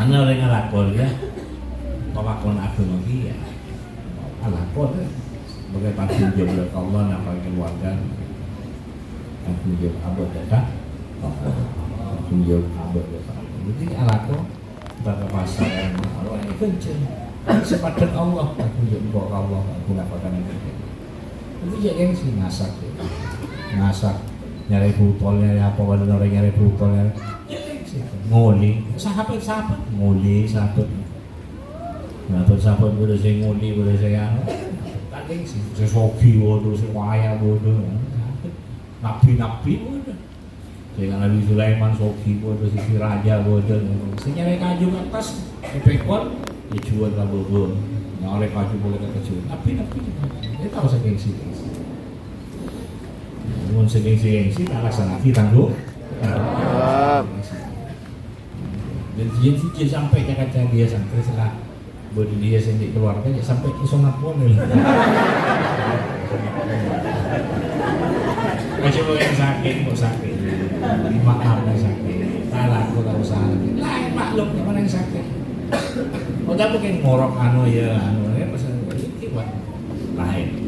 Ana orang ngalakon ya, pelakon agama dia, ngalakon ya, sebagai tanggung jawab Allah nafkah keluarga, tanggung jawab abad ya, tanggung jawab abad ya. Jadi ngalakon kita ke pasar, Allah ini kenceng, sepadan Allah tanggung jawab Allah, aku nafkah itu. Itu jadi sih ngasak, nyari butolnya apa kalau orang nyari butolnya. Nguli, sahabat nguli, sahabat boleh saya nguli, boleh saya tadi sih, saya sogi bodoh, saya waya bodoh, nabi bodoh, saya Nabi Sulaiman sogi bodoh, si raja bodoh, saya nyari kaju ke atas, pekon, dijual ke bodoh, nyari kaju boleh ke kecil, nabi juga, dia tahu saya gengsi, namun saya gengsi, tak laksana kita tangguh. Dan dia sampai kata dia sampai setelah bodi dia sendiri keluarga dia sampai ke sunat pun macam yang sakit kok sakit maaf yang sakit salah aku tak usah lain maklum mana yang sakit oh tak mungkin ngorok ya pasal itu buat lain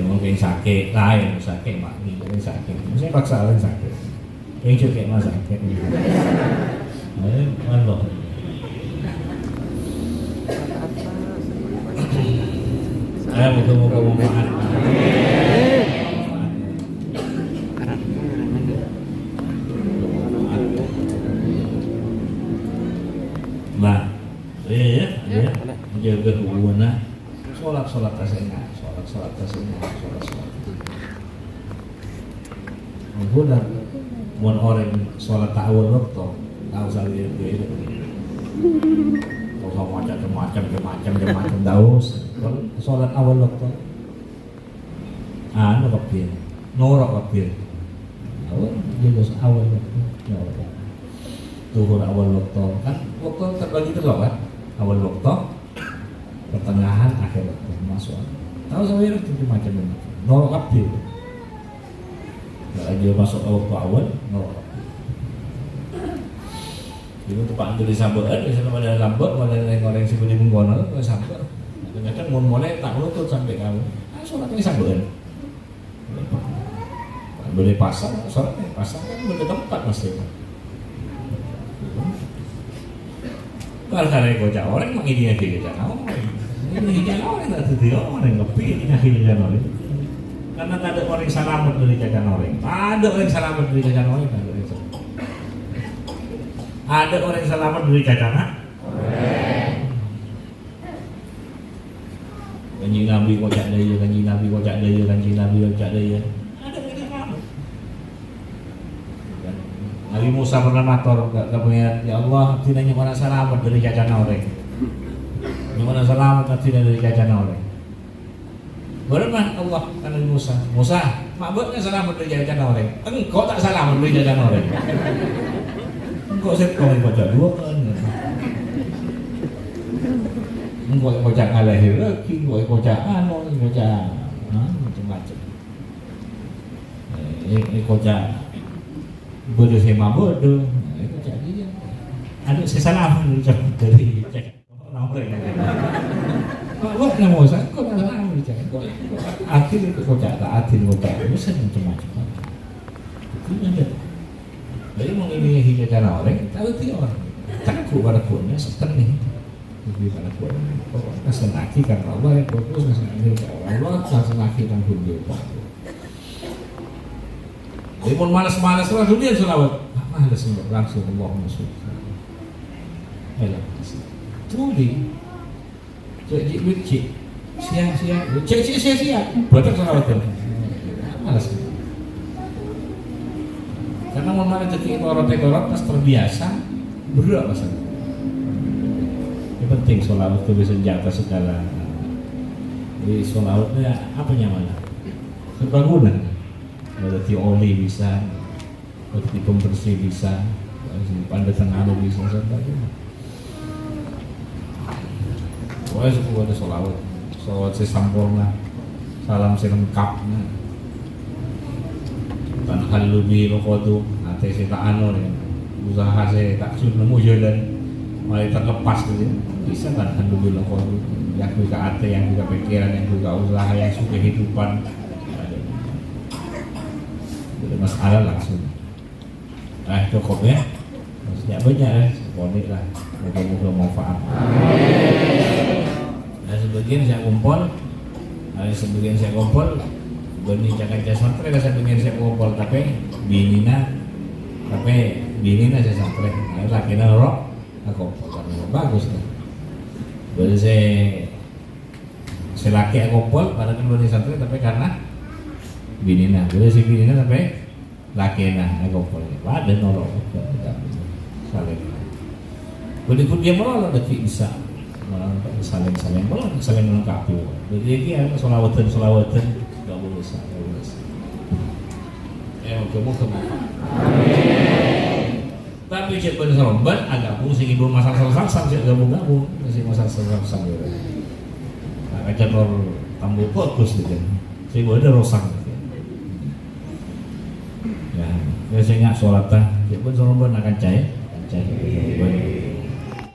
mungkin sakit lain sakit mak ni mungkin sakit saya paksa lain sakit yang juga mas sakit mana saya muka-mukaan nah ya menjaga hubungan sholat tasenya sholat Menggunakan mun orang sholat ta'awun waktu tahu saya itu kalau macam daus sholat awal waktu kapir norok kapir juga awal waktu tuhur awal waktu kan waktu terbagi telur kan awal waktu pertengahan akhir waktu masuk tahu saya itu macam norok kapir aja masuk waktu awal norok jadi tempat itu disambut misalnya ada lambat ada orang seperti menggono sampai ternyata mau mulai tak lutut sampai kamu sholat ini sambut boleh pasang sholat pasang kan boleh tempat mesti kalau kalian kocak orang mak ini aja kocak ini orang tak sedia orang ngepi ini akhirnya orang karena tak ada orang selamat dari cacan orang ada orang selamat dari cacan orang ada orang selamat dari cacan kanjeng Nabi kocak daya kanjeng Nabi kocak daya ada orang selamat Nabi Musa pernah matur ke pengiran ya Allah tinanya mana selamat dari cacan orang gimana selamat tidak dari cacan orang berman Allah kan Musa mabuknya selamat dari cacan orang engkau tak selamat dari cacan orang engkau setkau yang kocak dua kan engkau yang kocak ngalahin lagi engkau yang kocak macam-macam ini kocak bodoh sama bodoh kocak dia ada kesalahan dari cacan orang Wah, nggak mau saya, kok nggak mau dicari? Akhir itu kocak, akhir kocak, bisa macam-macam. Itu ada. Jadi mengiringi hijakan orang, tahu ti orang. Takut pada punya setengah. Jadi pada punya, nasenaki kan Allah yang fokus nasenaki Allah, nasenaki kan dunia. Jadi pun malas-malas lah dunia selawat. Malas langsung Allah masuk. Ayolah, tuli. Cik, siap. Batak salawat kan? Malas. Karena memang rezeki orang pas terbiasa berat masalah. Yang penting sholawat itu bisa senjata segala. Jadi sholawatnya apa nyaman? Sebangunan. Berarti oli bisa, berarti pembersih bisa, pandai tengah bisa sebagainya. Wah, suku ada sholawat si sampurna, salam si lengkap. kan halu bi lokotu ate saya tak anu ya usaha saya tak sudah nemu jalan mulai terlepas gitu bisa kan halu bi lokotu yang juga ate yang juga pikiran yang juga usaha yang suka kehidupan ada masalah langsung cukup ya maksudnya banyak ya sekolah lah moga-moga manfaat. Nah sebagian saya kumpul ada sebagian saya kumpul benih jaga santri ada sebagian saya kumpul tapi binina saya santri nah laki narok aku bagus tuh jadi saya laki aku kumpul pada kan benih santri tapi karena binina jadi si binina sampai laki aku kumpul ada narok saling berikut dia malah tapi bisa saling melengkapi. Jadi ini ada solawatan nggak boleh salah. Kamu kemana? Tapi cek bener agak pun sih ibu masalah sang cek gabung masih masalah sang gitu. Nah kaca nol tambah fokus gitu. Saya boleh rosang. Ya, saya nggak sholat cek bener akan cair.